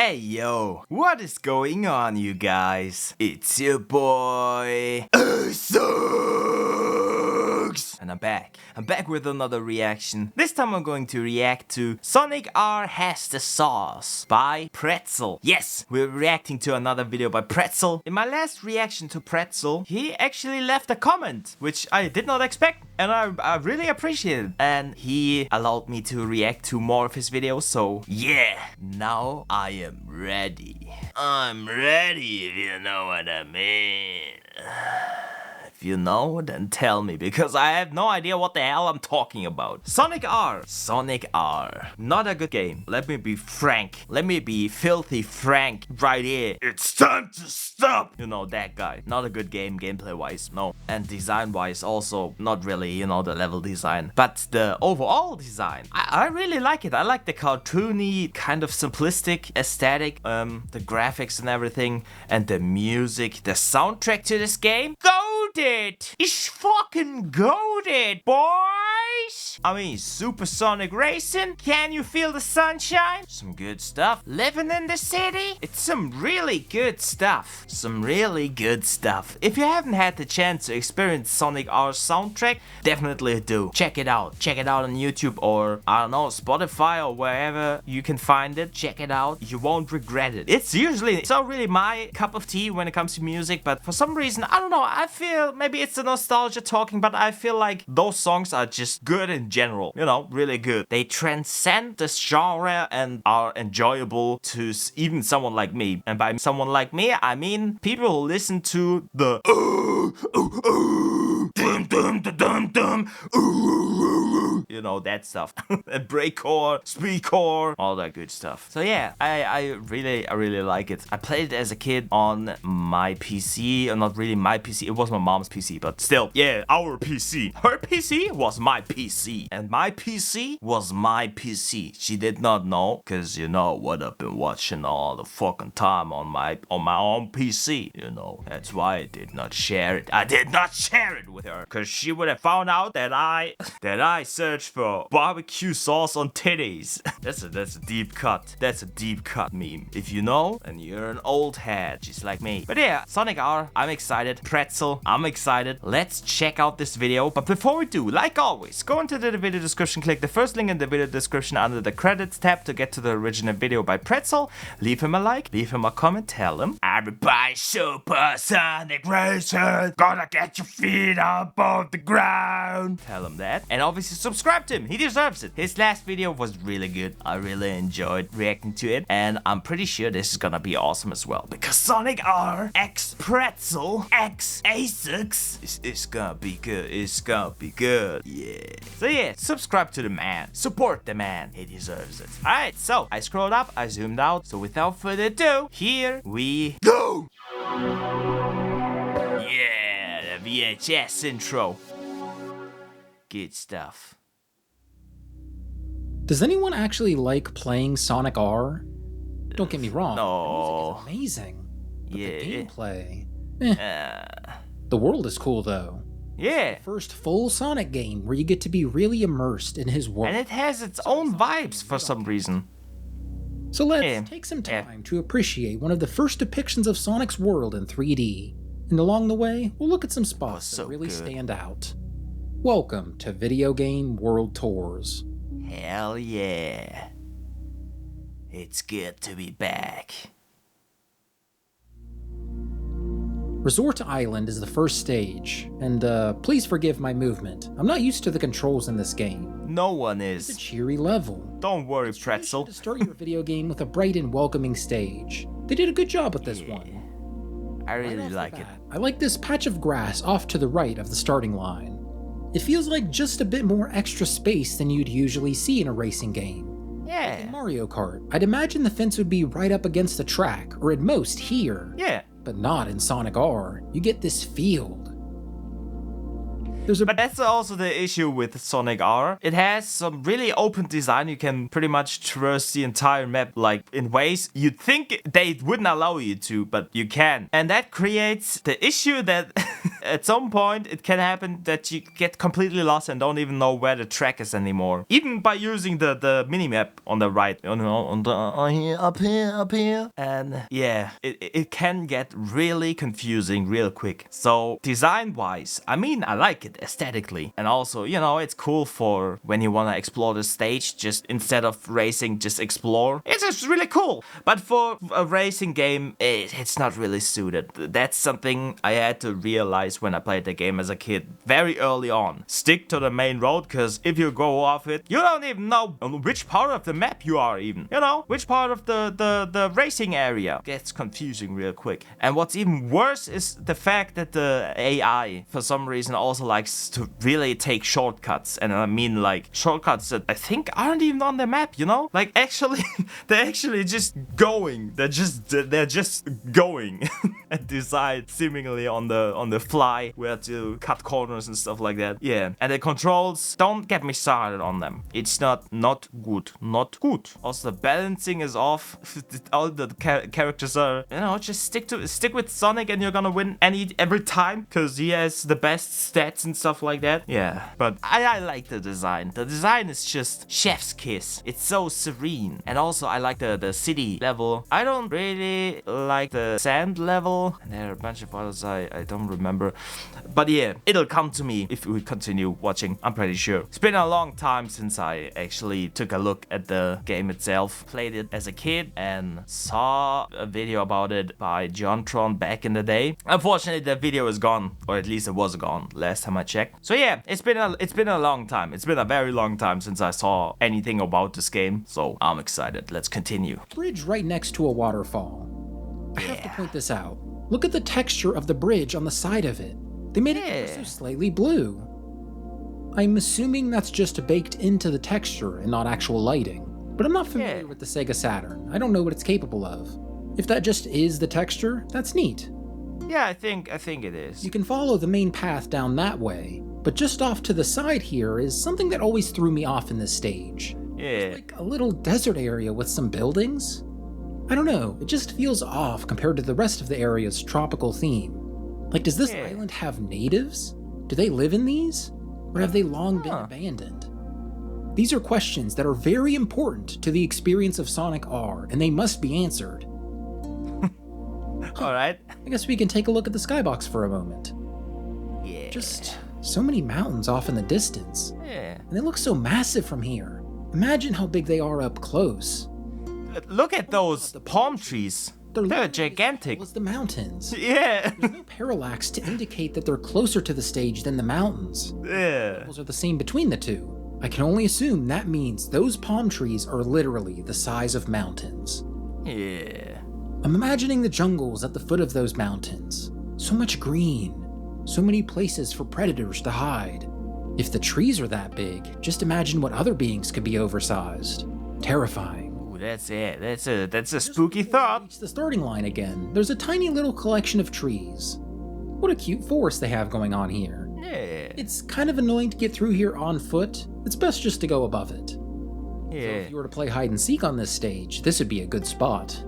Hey yo, what is going on, you guys? It's your boy AceoxReacts, and I'm back. I'm back with another reaction. This time I'm going to react to Sonic R Has the Sauce by Pretzel. Yes, we're reacting to another video by Pretzel. In my last reaction to Pretzel, he actually left a comment, which I did not expect, and I really appreciate it. And he allowed me to react to more of his videos, so yeah, now I am ready. I'm ready, if you know what I mean. If you know, then tell me, because I have no idea what the hell I'm talking about. Sonic R. Not a good game. Let me be frank. Let me be filthy frank right here. It's time to stop. You know, that guy. Not a good game, gameplay-wise, no. And design-wise also, not really, you know, the level design. But the overall design, I really like it. I like the cartoony, kind of simplistic aesthetic, the graphics and everything, and the music, the soundtrack to this game. Goated! It's fucking goated, boys! I mean, supersonic racing. Can you feel the sunshine? Some good stuff. Living in the city. It's some really good stuff. Some really good stuff. If you haven't had the chance to experience Sonic R's soundtrack, definitely do. Check it out. Check it out on YouTube or, I don't know, Spotify or wherever you can find it. Check it out. You won't regret it. It's not really my cup of tea when it comes to music, but for some reason, I don't know, I feel maybe it's the nostalgia talking, but I feel like those songs are just good in general, you know, really good. They transcend this genre and are enjoyable to even someone like me. And by someone like me, I mean people who listen to the you know, that stuff. And breakcore, speedcore, all that good stuff. So yeah, I really like it. I played it as a kid on my PC, or not really my PC, it was my mom's PC, but still, yeah, our PC. Her PC was my PC, and my PC was my PC. She did not know, cause you know what I've been watching all the fucking time on my own PC, you know. That's why I did not share it. I did not share it with her, cause she would have found out that I searched for barbecue sauce on titties. That's a deep cut. That's a deep cut meme. If you know, and you're an old head, just like me. But yeah, Sonic R, I'm excited. Pretzel, I'm excited. Let's check out this video. But before we do, like always, go into the video description, click the first link in the video description under the credits tab to get to the original video by Pretzel. Leave him a like, leave him a comment, tell him everybody supersonic racing, gotta get your feet above the ground. Tell him that. And obviously subscribe to him, he deserves it. His last video was really good. I really enjoyed reacting to it, and I'm pretty sure this is gonna be awesome as well, because Sonic R X Pretzel X AceoxReacts is gonna be good. It's gonna be good. Yeah. So yeah, subscribe to the man. Support the man. He deserves it. Alright, so I scrolled up, I zoomed out. So without further ado, here we go. Yeah, the VHS intro. Good stuff. Does anyone actually like playing Sonic R? Don't get me wrong. No. The music is amazing. But Yeah. the gameplay. The world is cool though. Yeah. First full Sonic game where you get to be really immersed in his world. And it has its own vibes for some reason. So let's take some time to appreciate one of the first depictions of Sonic's world in 3D. And along the way, we'll look at some spots that really stand out. Welcome to Video Game World Tours. Hell yeah. It's good to be back. Resort Island is the first stage, and please forgive my movement. I'm not used to the controls in this game. No one It's a is. cheery level. Don't worry, Pretzel. To start your video game with a bright and welcoming stage. They did a good job with this one. I really Right off the like it. bat, I like this patch of grass off to the right of the starting line. It feels like just a bit more extra space than you'd usually see in a racing game. In Yeah. Mario Kart, I'd imagine the fence would be right up against the track, or at most here. Yeah. But not in Sonic R. You get this field. But that's also the issue with Sonic R. It has some really open design. You can pretty much traverse the entire map, like, in ways you'd think they wouldn't allow you to, but you can. And that creates the issue that At some point, it can happen that you get completely lost and don't even know where the track is anymore. Even by using the minimap on the right, you know, on the here, up here. And yeah, it can get really confusing real quick. So design-wise, I mean, I like it aesthetically. And also, you know, it's cool for when you want to explore the stage, just instead of racing, just explore. It's just really cool. But for a racing game, it's not really suited. That's something I had to realize when I played the game as a kid very early on. Stick to the main road, because if you go off it, you don't even know which part of the map you are even. You know, which part of the racing area. Gets confusing real quick. And what's even worse is the fact that the AI, for some reason, also likes to really take shortcuts. And I mean, like, shortcuts that I think aren't even on the map, you know? Like, actually, they're actually just going. They're just going and decide seemingly on the fly where to cut corners and stuff like that. Yeah, and the controls, don't get me started on them. It's not good. Also, the balancing is off. All the characters are, you know, just stick with Sonic and you're gonna win every time, because he has the best stats and stuff like that. Yeah, but I like the design. The design is just chef's kiss. It's so serene. And also I like the city level. I don't really like the sand level. And there are a bunch of others I don't remember. But yeah, it'll come to me if we continue watching, I'm pretty sure. It's been a long time since I actually took a look at the game itself. Played it as a kid and saw a video about it by Jontron back in the day. Unfortunately, the video is gone, or at least it was gone last time I checked. So yeah, it's been a long time. It's been a very long time since I saw anything about this game. So I'm excited. Let's continue. Bridge right next to a waterfall. I have to point this out. Look at the texture of the bridge on the side of it. They made it so slightly blue. I'm assuming that's just baked into the texture and not actual lighting. But I'm not familiar with the Sega Saturn. I don't know what it's capable of. If that just is the texture, that's neat. Yeah, I think it is. You can follow the main path down that way, but just off to the side here is something that always threw me off in this stage. Yeah. It's like a little desert area with some buildings. I don't know, it just feels off compared to the rest of the area's tropical theme. Like, does this island have natives? Do they live in these? Or have they long been abandoned? These are questions that are very important to the experience of Sonic R, and they must be answered. Alright. I guess we can take a look at the skybox for a moment. Yeah. Just so many mountains off in the distance. Yeah. And they look so massive from here. Imagine how big they are up close. Look at those palm trees. They're gigantic. As the mountains. Yeah. There's no parallax to indicate that they're closer to the stage than the mountains. Yeah. Those are the same between the two. I can only assume that means those palm trees are literally the size of mountains. Yeah. I'm imagining the jungles at the foot of those mountains. So much green. So many places for predators to hide. If the trees are that big, just imagine what other beings could be oversized. Terrifying. That's it. That's a spooky thought. Reach the starting line again. There's a tiny little collection of trees. What a cute forest they have going on here. Yeah. It's kind of annoying to get through here on foot. It's best just to go above it. Yeah. So if you were to play hide and seek on this stage, this would be a good spot.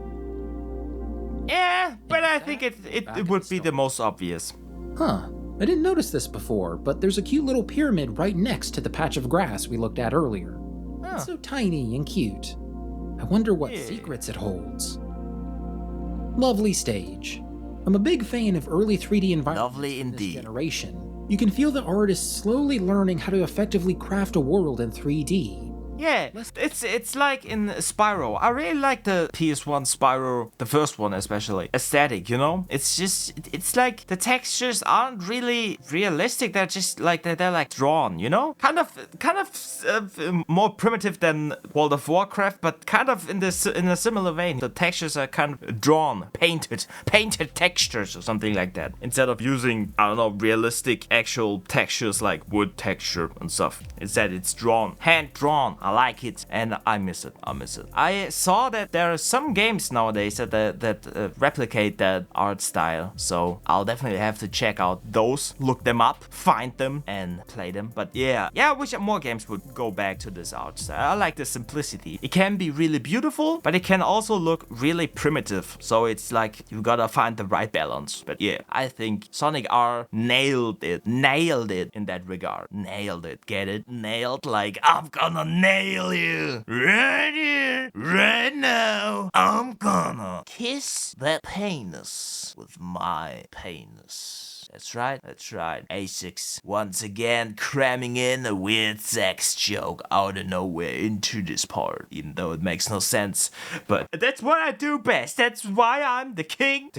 Yeah, but I think it would be the most obvious. Huh. I didn't notice this before, but there's a cute little pyramid right next to the patch of grass we looked at earlier. It's so tiny and cute. I wonder what secrets it holds. Lovely stage. I'm a big fan of early 3D environments in this generation. You can feel the artist slowly learning how to effectively craft a world in 3D. Yeah, it's like in Spyro. I really like the PS1 Spyro, the first one especially. Aesthetic, you know? It's like the textures aren't really realistic. They're just like they're like drawn, you know? Kind of more primitive than World of Warcraft, but kind of in a similar vein. The textures are kind of drawn, painted textures or something like that. Instead of using, I don't know, realistic actual textures like wood texture and stuff. Instead, it's drawn, hand drawn. I I like it, and I miss it. I saw that there are some games nowadays that replicate that art style, so I'll definitely have to check out those, look them up, find them, and play them. But yeah, I wish more games would go back to this art style. I like the simplicity. It can be really beautiful, but it can also look really primitive. So it's like you gotta find the right balance. But yeah, I think Sonic R nailed it in that regard. Nailed it, get it? Nailed, like I'm gonna nail you right here, right now. I'm gonna kiss that penis with my penis. That's right. AceoX once again cramming in a weird sex joke out of nowhere into this part, even though it makes no sense. But that's what I do best. That's why I'm the king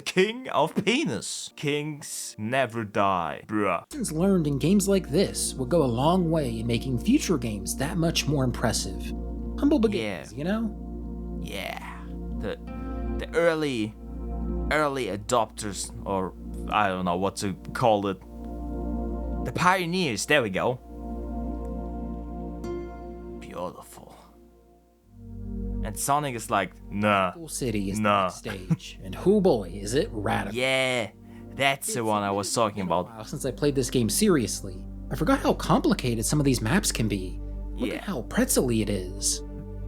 of penis. Kings never die, bruh. Lessons learned in games like this will go a long way in making future games that much more impressive. Humble beginnings, you know? Yeah. The early adopters, or I don't know what to call it. The pioneers, there we go. Beautiful. And Sonic is like, nah. Cool City is the next stage, and oh boy, is it radical. Yeah, that's the one I was talking about. Wow, since I played this game seriously, I forgot how complicated some of these maps can be. Look at how pretzel-y it is.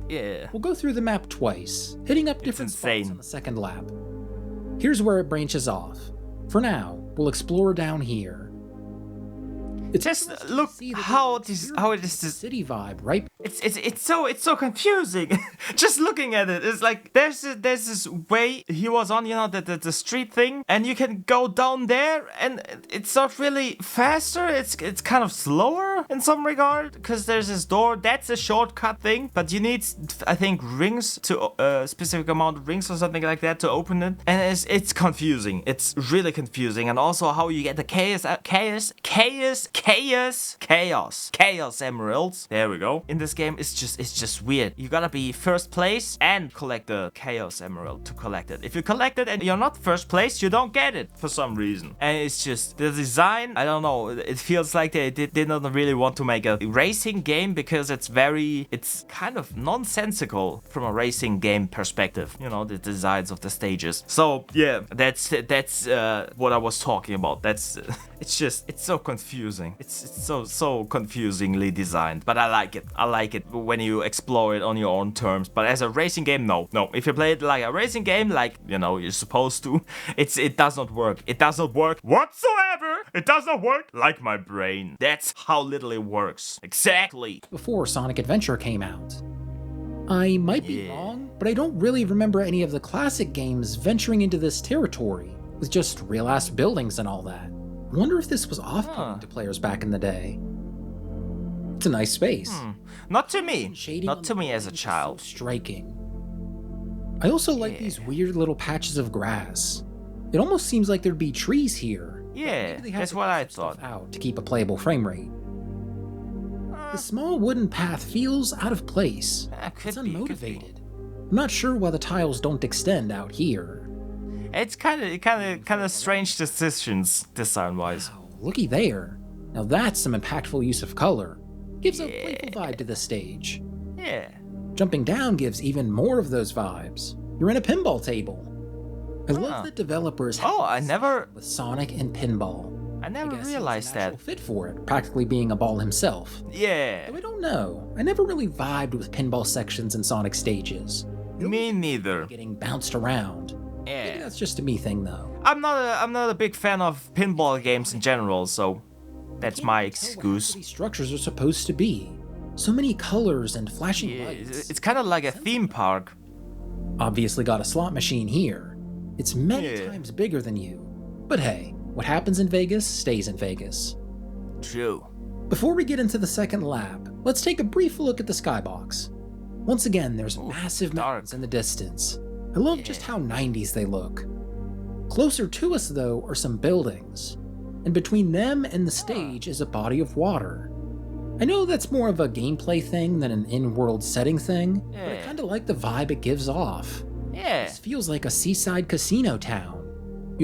Yeah. We'll go through the map twice, hitting up different spots on the second lap. Here's where it branches off. For now, we'll explore down here. Just look how it is this city vibe, right? It's so confusing. Just looking at it, it's like there's this way he was on, you know, the street thing, and you can go down there, and it's not really faster. It's kind of slower in some regard, because there's this door. That's a shortcut thing, but you need, I think, rings to a specific amount of rings or something like that to open it, and it's confusing. It's really confusing, and also how you get the chaos emeralds. There we go. In this game, it's just weird. You gotta be first place and collect the chaos emerald to collect it. If you collect it and you're not first place, you don't get it for some reason. And it's just the design, I don't know, it feels like they did not really want to make a racing game, because it's kind of nonsensical from a racing game perspective, you know, the designs of the stages. So yeah, that's what I was talking about. It's so confusing. It's so confusingly designed, but I like it. I like it when you explore it on your own terms. But as a racing game, no. If you play it like a racing game, like, you know, you're supposed to, it does not work. It does not work whatsoever. It does not work like my brain. That's how little it works. Exactly. Before Sonic Adventure came out. I might be wrong, but I don't really remember any of the classic games venturing into this territory with just real-ass buildings and all that. I wonder if this was off-putting to players back in the day. It's a nice space. Not to me. Not to me as a child. So striking. I also like these weird little patches of grass. It almost seems like there'd be trees here. Yeah, that's what I thought. Out to keep a playable frame rate. The small wooden path feels out of place. It's unmotivated. I'm not sure why the tiles don't extend out here. It's kind of strange decisions design-wise. Wow, looky there. Now that's some impactful use of color. Gives a playful vibe to the stage. Yeah. Jumping down gives even more of those vibes. You're in a pinball table. I love that developers have with Sonic and pinball. I never realized that. Fit for it, practically being a ball himself. Yeah. Though I don't know. I never really vibed with pinball sections in Sonic stages. Me neither. Getting bounced around. Yeah. Maybe that's just a me thing though. I'm not a big fan of pinball games in general, so that's my excuse. These structures are supposed to be. So many colors and flashing lights. It's kind of like a theme park. Obviously got a slot machine here. It's many times bigger than you. But hey, what happens in Vegas stays in Vegas. True. Before we get into the second lap, let's take a brief look at the skybox. Once again, there's massive mountains in the distance. I love just how 90s they look. Closer to us, though, are some buildings. And between them and the stage is a body of water. I know that's more of a gameplay thing than an in-world setting thing, but I kinda like the vibe it gives off. Yeah. This feels like a seaside casino town.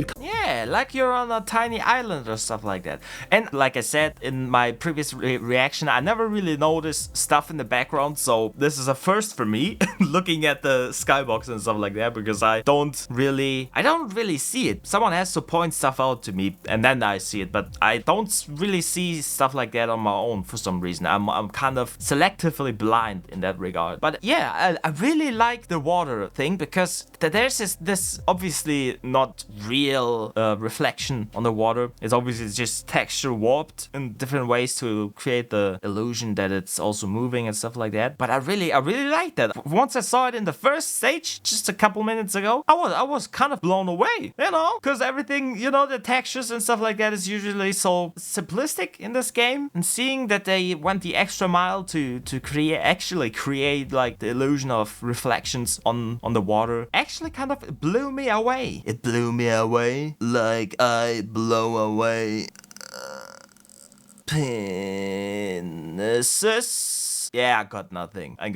Yeah, like you're on a tiny island or stuff like that. And like I said in my previous reaction, I never really noticed stuff in the background, so this is a first for me looking at the skybox and stuff like that, because I don't really see it. Someone has to point stuff out to me and then I see it, but I don't really see stuff like that on my own for some reason. I'm kind of selectively blind in that regard. But yeah, I really like the water thing, because there's this obviously not real reflection on the water. It's obviously just texture warped in different ways to create the illusion that it's also moving and stuff like that. But I really like that. Once I saw it in the first stage just a couple minutes ago, I was kind of blown away, you know, because everything, you know, the textures and stuff like that is usually so simplistic in this game, and seeing that they went the extra mile to actually create like the illusion of reflections on the water actually kind of blew me away. It blew me away like I blow away penises. Yeah, I got nothing. I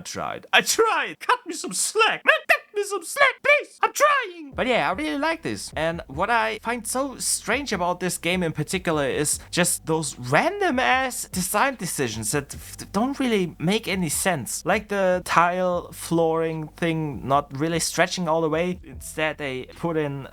tried. Cut me some slack, man. Me some slack, please. I'm trying. But yeah, I really like this. And what I find so strange about this game in particular is just those random ass design decisions that don't really make any sense. Like the tile flooring thing not really stretching all the way. Instead, they put in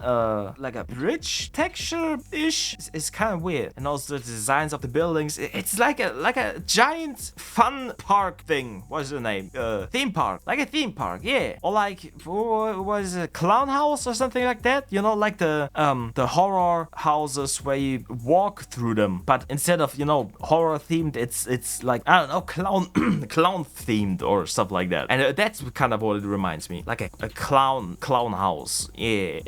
like a bridge texture-ish. It's kind of weird. And also the designs of the buildings. It's like a giant fun park thing. What's the name? Theme park. Like a theme park, yeah. Or like, what is it, clown house or something like that? You know, like the horror houses where you walk through them, but instead of, you know, horror themed, it's like, I don't know, clown themed or stuff like that. And that's kind of what it reminds me, like a clown house. Yeah.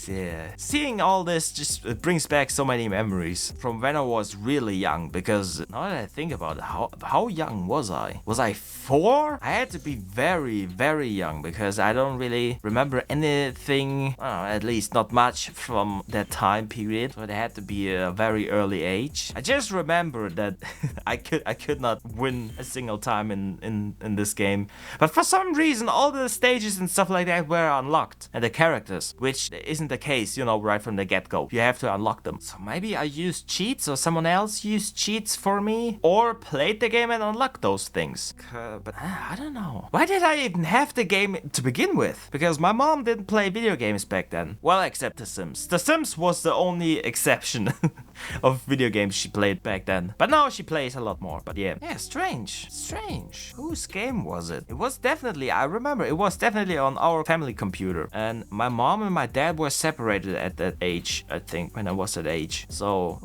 Yeah. Seeing all this just brings back so many memories from when I was really young, because now that I think about it, how young was I? Was I 4? I had to be very, very young, because I don't really remember anything, at least not much from that time period. So it had to be a very early age. I just remember that I could not win a single time in this game. But for some reason, all the stages and stuff like that were unlocked. And the characters, which isn't the case, you know, right from the get-go. You have to unlock them. So maybe I used cheats, or someone else used cheats for me, or played the game and unlocked those things. But I don't know. Why did I even have the game to begin with? Because my mom didn't play video games back then. Well, except The Sims. The Sims was the only exception of video games she played back then. But now she plays a lot more. But yeah, strange. Whose game was it? It was definitely, I remember, it was definitely on our family computer. And my mom and my dad were separated at that age, I think, when I was that age. So,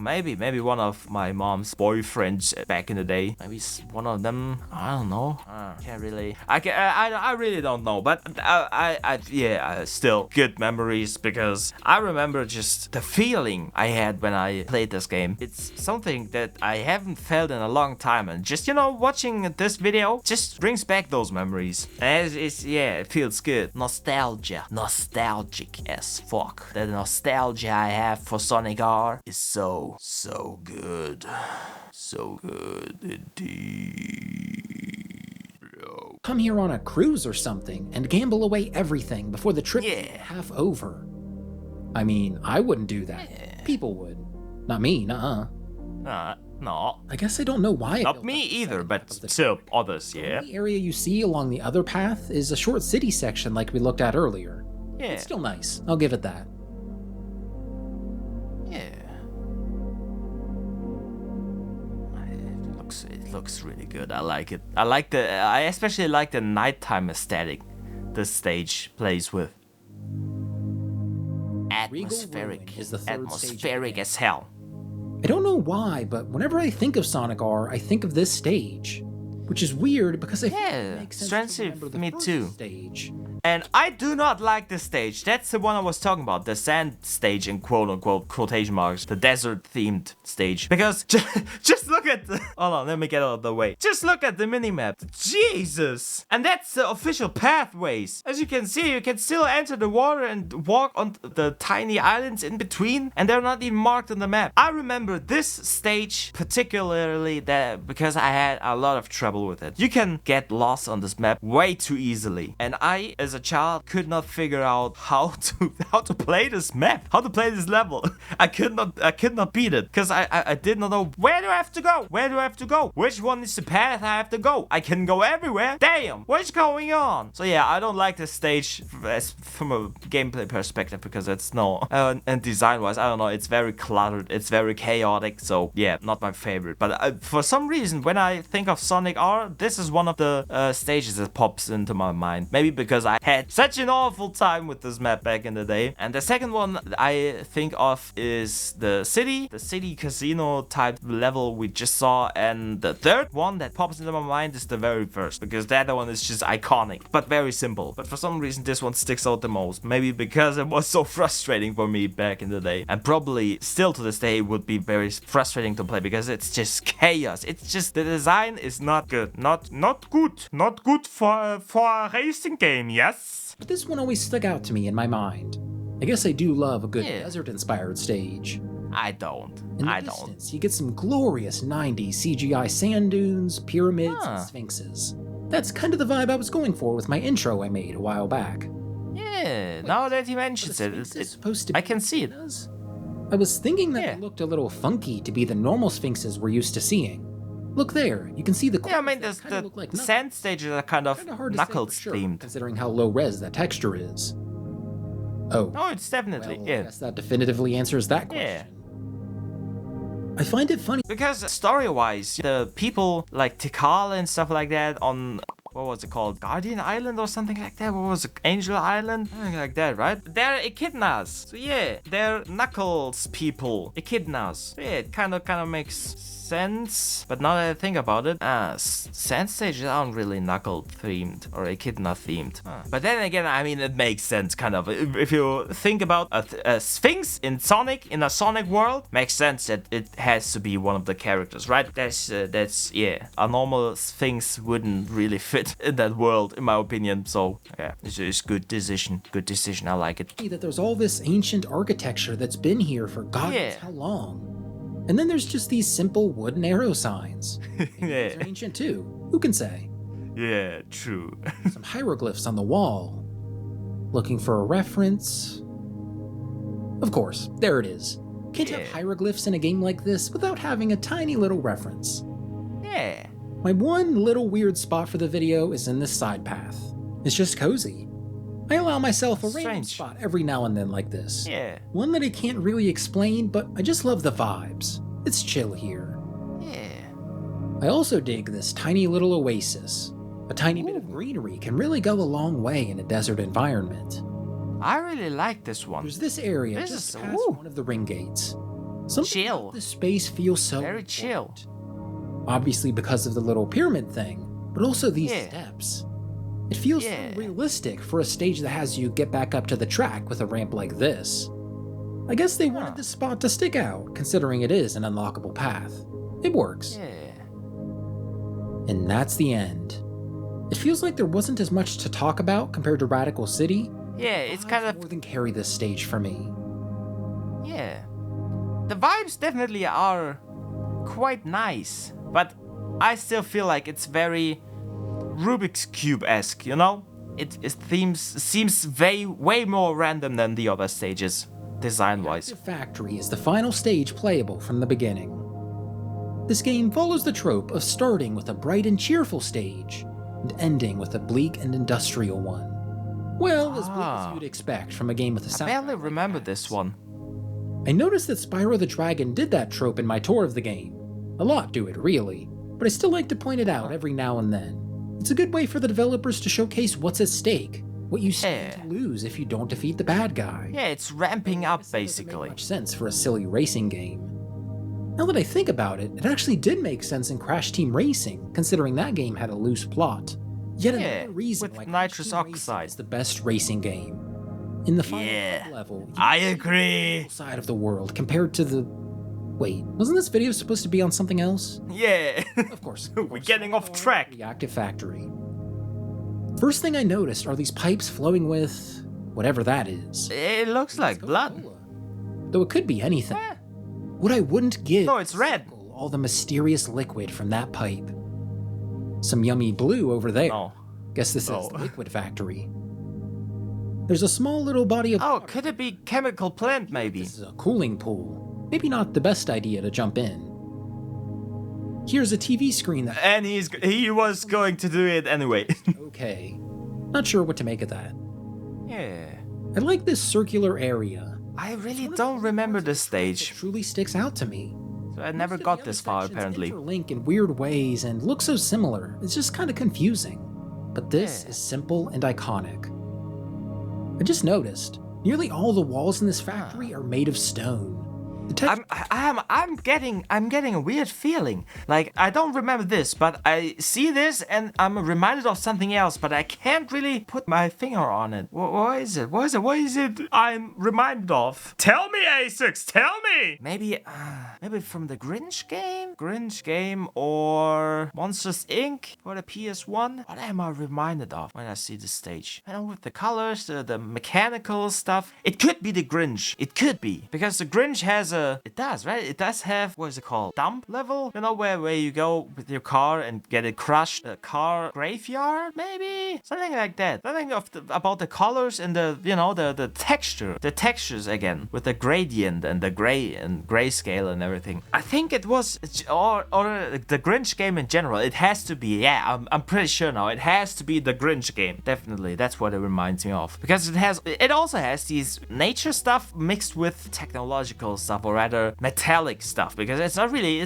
maybe one of my mom's boyfriends back in the day. Maybe one of them. I don't know. Can't really. I really don't know. But still good memories, because I remember just the feeling I had when I played this game. It's something that I haven't felt in a long time, and just, you know, watching this video just brings back those memories. And it feels good. Nostalgic as fuck. The nostalgia I have for Sonic R is so good. So good indeed. Bro. Come here on a cruise or something and gamble away everything before the trip is half over. I mean, I wouldn't do that. Yeah. People would. Not me, nuh-uh. No. I guess I don't know why. Not me either, but still others, yeah. The area you see along the other path is a short city section like we looked at earlier. Yeah. It's still nice. I'll give it that. It looks really good. I like it. I especially like the nighttime aesthetic this stage plays with. Atmospheric as hell. I don't know why, but whenever I think of Sonic R, I think of this stage, which is weird because I feel like it makes sense to remember the first stage. And I do not like this stage. That's the one I was talking about. The sand stage in quote-unquote quotation marks. The desert-themed stage. Because just look at the... Hold on, let me get out of the way. Just look at the minimap. Jesus! And that's the official pathways. As you can see, you can still enter the water and walk on the tiny islands in between. And they're not even marked on the map. I remember this stage particularly because I had a lot of trouble with it. You can get lost on this map way too easily. And I, as as a child, could not figure out how to play this map, how to play this level. I could not beat it because I did not know where do I have to go, where do I have to go, which one is the path I have to go. I can go everywhere. Damn, what's going on? So yeah, I don't like this stage from a gameplay perspective because it's no and design wise, I don't know, it's very cluttered, it's very chaotic. So yeah, not my favorite. But for some reason, when I think of Sonic R, this is one of the stages that pops into my mind. Maybe because I had such an awful time with this map back in the day. And the second one I think of is the city casino type level we just saw. And the third one that pops into my mind is the very first, because that one is just iconic, but very simple. But for some reason, this one sticks out the most. Maybe because it was so frustrating for me back in the day, and probably still to this day would be very frustrating to play because it's just chaos. It's just the design is not good, not good for a racing game. Yes. But this one always stuck out to me in my mind. I guess I do love a good desert-inspired stage. I don't. In the distance, you get some glorious 90s CGI sand dunes, pyramids, and sphinxes. That's kind of the vibe I was going for with my intro I made a while back. Yeah, now that you mention I can see it. I was thinking that it looked a little funky to be the normal sphinxes we're used to seeing. Look there, you can see the I mean, the sand stages are kind of Knuckles themed. Considering how low res that texture is. Oh, it's definitely, I guess that definitively answers that question. Yeah. I find it funny because story-wise, the people like Tikal and stuff like that on, what was it called? Guardian Island or something like that? What was it? Angel Island? Something like that, right? They're echidnas. So yeah, they're Knuckles people. Echidnas. So yeah, it kind of makes sense. But now that I think about it, sand stages aren't really Knuckle themed or Echidna themed. But then again, I mean, it makes sense kind of. If you think about a Sphinx in a Sonic world, makes sense that it has to be one of the characters, right? That's yeah, a normal Sphinx wouldn't really fit in that world, in my opinion. So yeah, it's good decision. Good decision. I like it. That there's all this ancient architecture that's been here for God knows how long. And then there's just these simple wooden arrow signs. These are ancient too. Who can say? Yeah, true. Some hieroglyphs on the wall. Looking for a reference. Of course, there it is. Can't have hieroglyphs in a game like this without having a tiny little reference. Yeah. My one little weird spot for the video is in this side path. It's just cozy. I allow myself a random spot every now and then like this. Yeah. One that I can't really explain, but I just love the vibes. It's chill here. Yeah. I also dig this tiny little oasis. A tiny bit of greenery can really go a long way in a desert environment. I really like this one. There's this area just past one of the ring gates. Something about this space feels so very chill. Obviously because of the little pyramid thing, but also these steps. It feels so realistic for a stage that has you get back up to the track with a ramp like this. I guess they wanted this spot to stick out, considering it is an unlockable path. It works. Yeah. And that's the end. It feels like there wasn't as much to talk about compared to Radical City. Yeah, it's kind of more than carry this stage for me. Yeah. The vibes definitely are quite nice, but I still feel like it's very Rubik's Cube-esque, you know? It seems way more random than the other stages, design-wise. The Factory is the final stage playable from the beginning. This game follows the trope of starting with a bright and cheerful stage, and ending with a bleak and industrial one. Well, as bleak as you'd expect from a game with a sound. I barely remember this one. I noticed that Spyro the Dragon did that trope in my tour of the game. A lot do it, really, but I still like to point it out every now and then. It's a good way for the developers to showcase what's at stake, what you stand to lose if you don't defeat the bad guy. Yeah, it's ramping up, basically. Doesn't make much sense for a silly racing game. Now that I think about it, it actually did make sense in Crash Team Racing, considering that game had a loose plot. Yet another reason with why nitrous oxide is the best racing game. In the final level, I agree. Side of the world compared to the. Wait, wasn't this video supposed to be on something else? Yeah. Of course. We're getting off track. Reactive Factory. First thing I noticed are these pipes flowing with whatever that is. It looks like blood. Though it could be anything. What I wouldn't give. No, it's red. All the mysterious liquid from that pipe. Some yummy blue over there. No. Guess this is the Liquid Factory. There's a small little body of Oh, water. could it be chemical plant maybe? This is a cooling pool. Maybe not the best idea to jump in. Here's a TV screen that... And he was going to do it anyway. Okay. Not sure what to make of that. Yeah. I like this circular area. I really don't remember this It stage. truly sticks out to me. So I never got this far apparently. Interlink in weird ways and look so similar. It's just kind of confusing. But this is simple and iconic. I just noticed, nearly all the walls in this factory are made of stone. I'm getting a weird feeling. Like, I don't remember this, but I see this and I'm reminded of something else, but I can't really put my finger on it. What is it? What is it I'm reminded of? Tell me, Aceox, tell me! Maybe from the Grinch game or Monsters Inc. for the PS1? What am I reminded of when I see this stage? I know with the colors, the mechanical stuff. It could be the Grinch. It could be. Because the Grinch has it does, right? It does have, what is it called? Dump level? You know, where you go with your car and get it crushed? A car graveyard, maybe? Something like that. Something about the colors and the texture. The textures again, with the gradient and the grayscale and everything. I think it was, or the Grinch game in general. It has to be, yeah, I'm pretty sure now. It has to be the Grinch game. Definitely, that's what it reminds me of. Because it also has these nature stuff mixed with technological stuff, or rather metallic stuff, because it's not really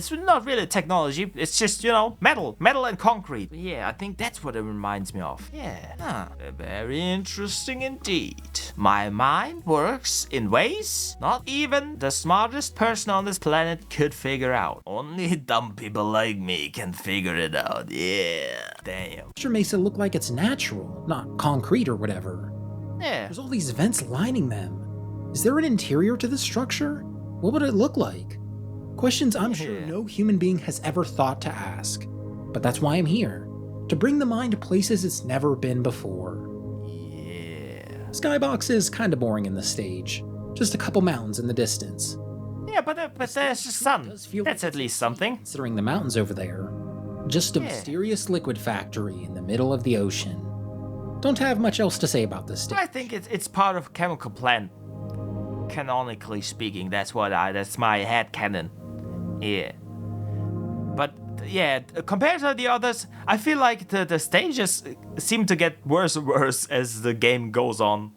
technology. It's just, metal and concrete. But yeah, I think that's what it reminds me of. Yeah, very interesting indeed. My mind works in ways not even the smartest person on this planet could figure out. Only dumb people like me can figure it out. Yeah, damn. Sure makes it look like it's natural, not concrete or whatever. Yeah. There's all these vents lining them. Is there an interior to this structure? What would it look like? Questions I'm sure no human being has ever thought to ask. But that's why I'm here, to bring the mind to places it's never been before. Yeah. Skybox is kinda boring in this stage. Just a couple mountains in the distance. Yeah, but there's the sun. That's at least something. Considering the mountains over there. Just a mysterious liquid factory in the middle of the ocean. Don't have much else to say about this stage. I think it's part of a chemical plant. Canonically speaking, that's my head canon. Yeah. But yeah, compared to the others, I feel like the stages seem to get worse and worse as the game goes on.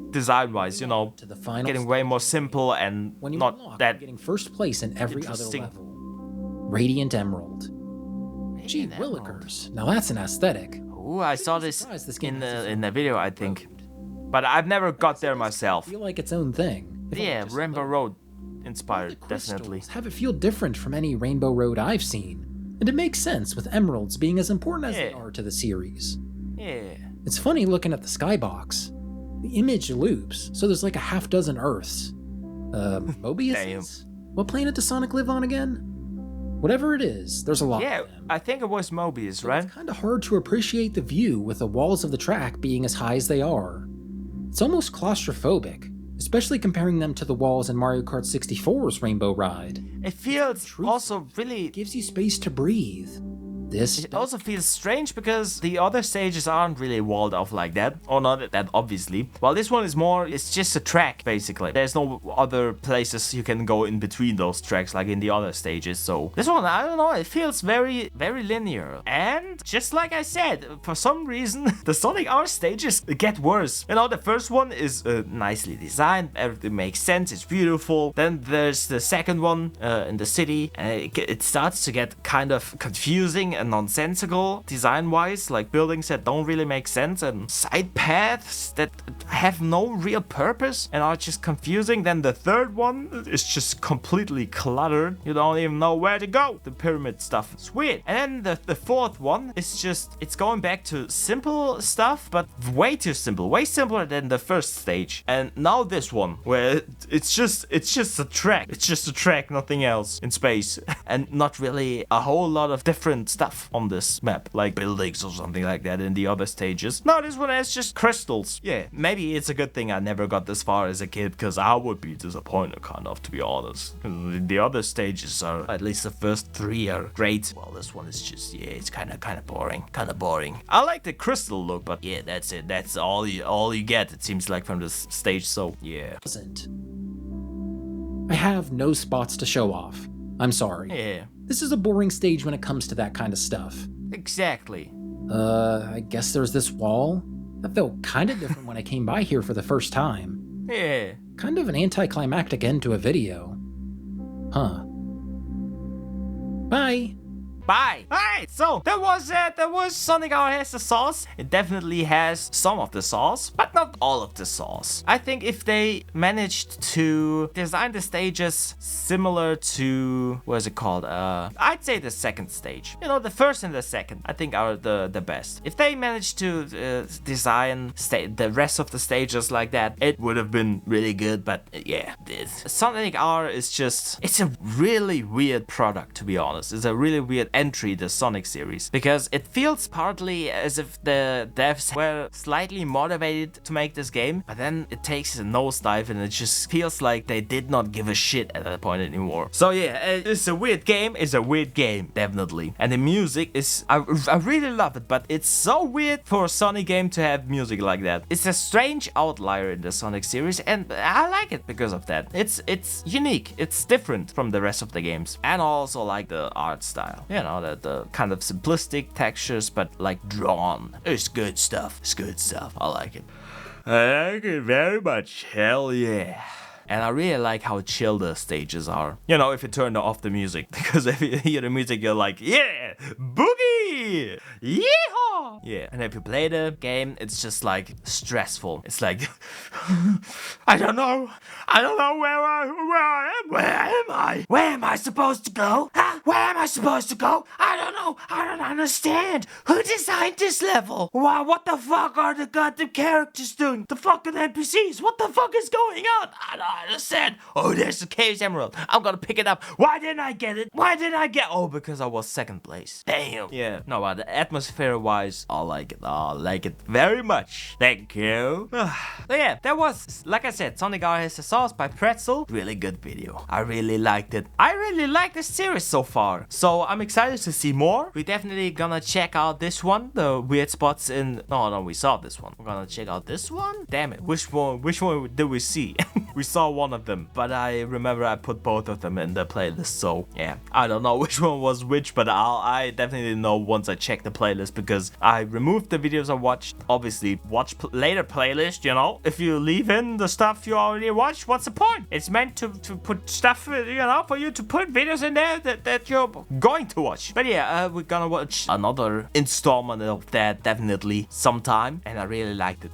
Design-wise, to the final getting way more simple and when you not unlock, that getting first place in every other level. Radiant Emerald. Gee willikers, now that's an aesthetic. Ooh, I saw this in the video, I think. But I've never got there myself. I feel like its own thing. Yeah, Rainbow Road inspired, definitely. Have it feel different from any Rainbow Road I've seen. And it makes sense with emeralds being as important as they are to the series. Yeah. It's funny looking at the skybox. The image loops, so there's like a half dozen Earths. Mobius? What planet does Sonic live on again? Whatever it is, there's a lot of them. I think it was Mobius, right? It's kinda hard to appreciate the view with the walls of the track being as high as they are. It's almost claustrophobic, especially comparing them to the walls in Mario Kart 64's Rainbow Ride. It feels also really... It gives you space to breathe. It also feels strange because the other stages aren't really walled off like that, or not that obviously. While this one is more, it's just a track basically. There's no other places you can go in between those tracks like in the other stages. So this one, I don't know, it feels very, very linear. And just like I said, for some reason, the Sonic R stages get worse. The first one is nicely designed, everything makes sense, it's beautiful. Then there's the second one in the city, and it starts to get kind of confusing and nonsensical design-wise, like buildings that don't really make sense and side paths that have no real purpose and are just confusing. Then the third one is just completely cluttered. You don't even know where to go. The pyramid stuff is weird. And then the fourth one is just, it's going back to simple stuff, but way too simple, way simpler than the first stage. And now this one, where it's just a track. It's just a track, nothing else in space, and not really a whole lot of different stuff on this map, like buildings or something like that in the other stages. No, this one has just crystals. Yeah, maybe maybe it's a good thing I never got this far as a kid, because I would be disappointed, kind of, to be honest. The other stages are, at least the first 3 are great. Well, this one is just, yeah, it's kind of boring. I like the crystal look, but yeah, that's it. That's all you get, it seems like, from this stage, so yeah. I have no spots to show off. I'm sorry. Yeah. This is a boring stage when it comes to that kind of stuff. Exactly. I guess there's this wall. That felt kind of different when I came by here for the first time. Yeah. Kind of an anticlimactic end to a video. Huh. Bye. Bye. Alright, so that was Sonic R has the sauce. It definitely has some of the sauce, but not all of the sauce. I think if they managed to design the stages similar to, what is it called? I'd say the second stage. You know, the first and the second, I think, are the best. If they managed to design the rest of the stages like that, it would have been really good, but yeah. Sonic R is just, it's a really weird product, to be honest. It's a really weird entry, the Sonic series, because it feels partly as if the devs were slightly motivated to make this game, but then it takes a nosedive and it just feels like they did not give a shit at that point anymore. So yeah, it's a weird game. It's a weird game, definitely. And the music is, I really love it, but it's so weird for a Sonic game to have music like that. It's a strange outlier in the Sonic series, and I like it because of that. It's unique. It's different from the rest of the games, and I also like the art style. You know, the kind of simplistic textures, but like drawn. It's good stuff. It's good stuff. I like it. I like it very much. Hell yeah. And I really like how chill the stages are. You know, if you turn off the music. Because if you hear the music, you're like, yeah, boogie! Yeehaw! Yeah, and if you play the game, it's just like stressful. It's like, I don't know where am I? Where am I supposed to go? Huh? Where am I supposed to go? I don't know. I don't understand. Who designed this level? Wow, what the fuck are the goddamn characters doing? The fucking NPCs? What the fuck is going on? I don't understand. Oh, there's the Cave's Emerald. I'm gonna pick it up. Why didn't I get it? Oh, because I was second place. Damn. Yeah. No, but atmosphere-wise, I like it. I like it very much. Thank you. So yeah, that was, like I said, Sonic R has the sauce by Pretzel. Really good video. I really liked it. I really like this series so far. So I'm excited to see more. We're definitely gonna check out this one. The weird spots in... No, we saw this one. We're gonna check out this one. Damn it. Which one did we see? We saw one of them, but I remember I put both of them in the playlist, so yeah, I don't know which one was which, but I definitely know once I check the playlist, because I removed the videos I watched. Obviously, watch later playlist, you know. If you leave in the stuff you already watched, what's the point? It's meant to put stuff, you know, for you to put videos in there that you're going to watch. But yeah, we're gonna watch another installment of that definitely sometime, and I really liked it.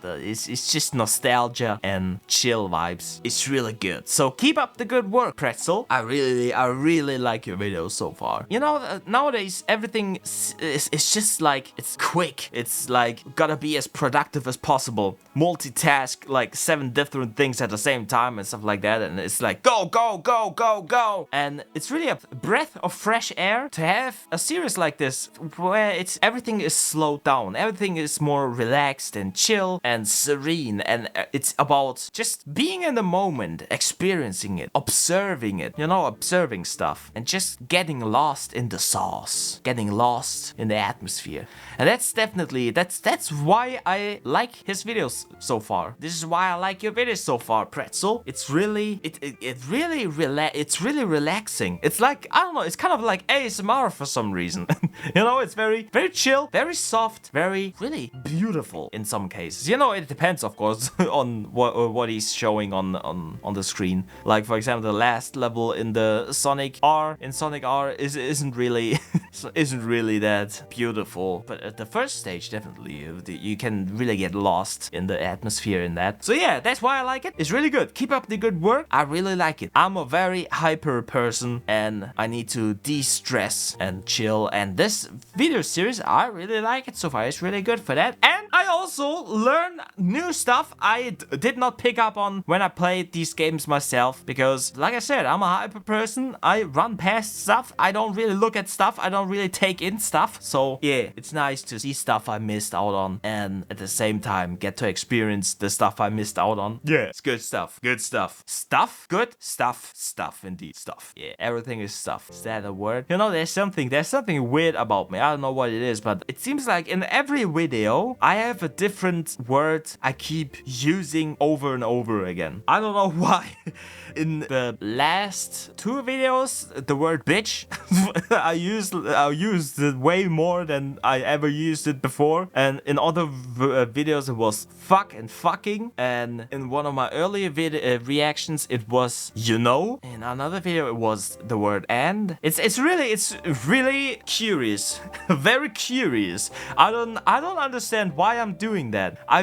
It's just nostalgia and chill vibes. It's really good. So keep up the good work, Pretzel. I really like your videos so far. You know, nowadays everything is just like, it's quick. It's like, gotta be as productive as possible. Multitask like 7 different things at the same time and stuff like that. And it's like, go, go, go, go, go. And it's really a breath of fresh air to have a series like this where everything is slowed down. Everything is more relaxed and chill and serene. And it's about just being in the moment, experiencing it, observing it, you know, observing stuff, and just getting lost in the sauce, getting lost in the atmosphere. And that's definitely, that's why I like his videos so far. This is why I like your videos so far, Pretzel. It's really, it's really relaxing. It's like, I don't know, it's kind of like ASMR for some reason. You know, it's very chill, very soft, really beautiful in some cases. You know, it depends, of course, on what he's showing on the screen. Like, for example, the last level in the Sonic R isn't really that beautiful, but at the first stage, definitely you can really get lost in the atmosphere in that. So yeah, that's why I like it. It's really good. Keep up the good work. I really like it. I'm a very hyper person, and I need to de-stress and chill, and this video series, I really like it so far. It's really good for that. And I also learn new stuff I did not pick up on when I played these games myself, because like I said, I'm a hyper person. I run past stuff. I don't really look at stuff. I don't really take in stuff. So yeah, it's nice to see stuff I missed out on and at the same time get to experience the stuff I missed out on. Yeah, it's good stuff. Good stuff. Stuff? Good stuff. Stuff indeed. Stuff. Yeah, everything is stuff. Is that a word? You know, there's something weird about me. I don't know what it is, but it seems like in every video I have a different word I keep using over and over again. I don't know why. In the last 2 videos, the word bitch I used it way more than I ever used it before, and in other videos it was fuck and fucking, and in one of my earlier reactions it was you know, in another video it was the word and. It's really curious. Very curious. I don't understand why I'm doing that. I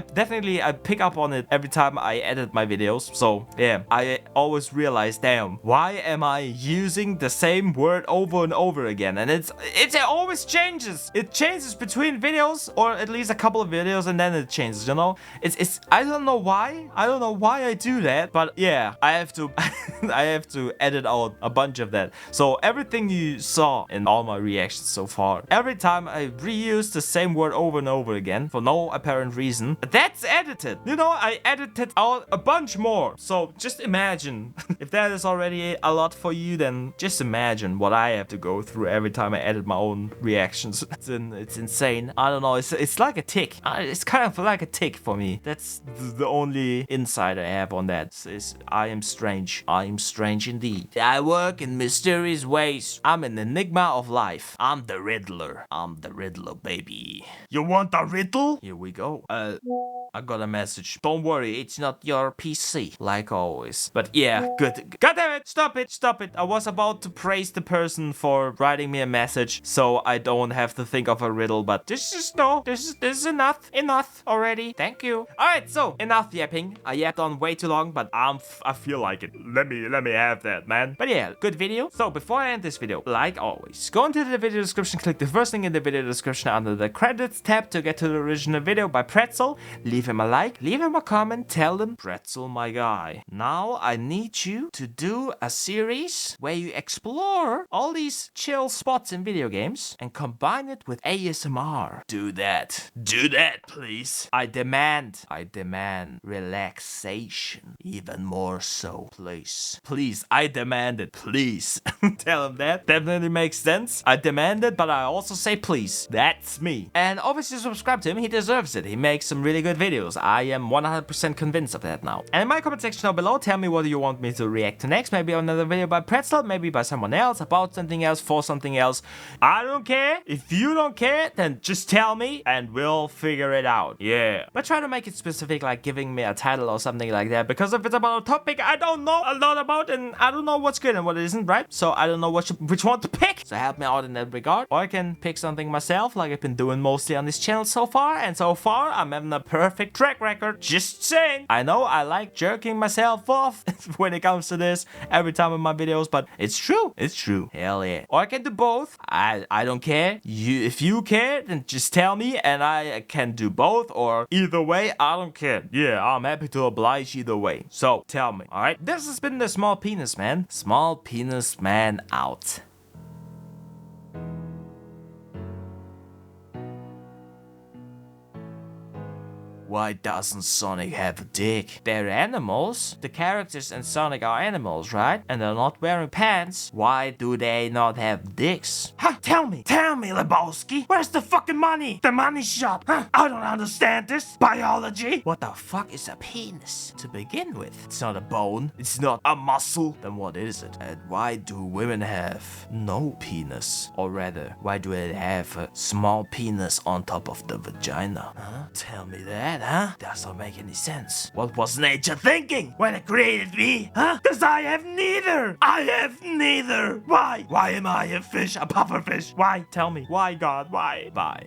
pick up on it every time I edit my videos. So yeah, I always realize, damn, why am I using the same word over and over again? And it always changes. It changes between videos, or at least a couple of videos, and then it changes, you know? It's I don't know why. I don't know why I do that, but yeah, I have to I have to edit out a bunch of that. So everything you saw in all my reactions so far, every time I reuse the same word over and over again for no apparent reason, that's edited. You know, I edited out a bunch more. So just imagine. If that is already a lot for you, then just imagine what I have to go through every time I edit my own reactions. It's insane. I don't know. It's like a tick. It's kind of like a tick for me. That's the only insight I have on that. I am strange. I am strange indeed. I work in mysterious ways. I'm an enigma of life. I'm the Riddler. I'm the Riddler, baby. You want a riddle? Here we go. I got a message. Don't worry, it's not your PC, like always. But yeah, good. God damn it! Stop it! Stop it! I was about to praise the person for writing me a message, so I don't have to think of a riddle. But this is enough. Enough already. Thank you. All right, so enough yapping. I yapped on way too long, but I feel like it. Let me have that, man. But yeah, good video. So before I end this video, like always, go into the video description, click the first link in the video description under the credits tab to get to the original video by Pretzel. Leave him a like, leave him a comment, tell him Pretzel my guy. Now I need you to do a series where you explore all these chill spots in video games and combine it with ASMR. Do that. Do that, please. I demand relaxation. Even more so, please. Please, I demand it, please. Tell him that. Definitely makes sense. I demand it, but I also say please. That's me. And obviously subscribe to him. He deserves it. He makes some really good videos. I am 100% convinced of that now. And in my comment section down below, tell me what you want me to react to next. Maybe another video by Pretzel, maybe by someone else, about something else, for something else. I don't care. If you don't care, then just tell me and we'll figure it out. Yeah. But try to make it specific, like giving me a title or something like that. Because if it's about a topic I don't know a lot about, and I don't know what's good and what isn't, right? So I don't know which one to pick. So help me out in that regard. Or I can pick something myself, like I've been doing mostly on this channel so far. And so far, I'm having a perfect track record. Just saying. I know I like jerking myself off when it comes to this every time in my videos, but it's true. It's true. Hell yeah. Or I can do both. I don't care. If you care, then just tell me and I can do both, or either way, I don't care. Yeah, I'm happy to oblige either way. So tell me. Alright. This has been the Small Penis Man. Small Penis Man out. Why doesn't Sonic have a dick? They're animals. The characters in Sonic are animals, right? And they're not wearing pants. Why do they not have dicks? Huh? Tell me, Lebowski. Where's the fucking money? The money shot. Huh? I don't understand this. Biology. What the fuck is a penis to begin with? It's not a bone. It's not a muscle. Then what is it? And why do women have no penis? Or rather, why do they have a small penis on top of the vagina? Huh? Tell me that. Huh? Doesn't make any sense. What was nature thinking when it created me? Huh? Cause I have neither. I have neither. Why? Why am I a fish? A pufferfish? Why? Tell me. Why, God? Why? Bye.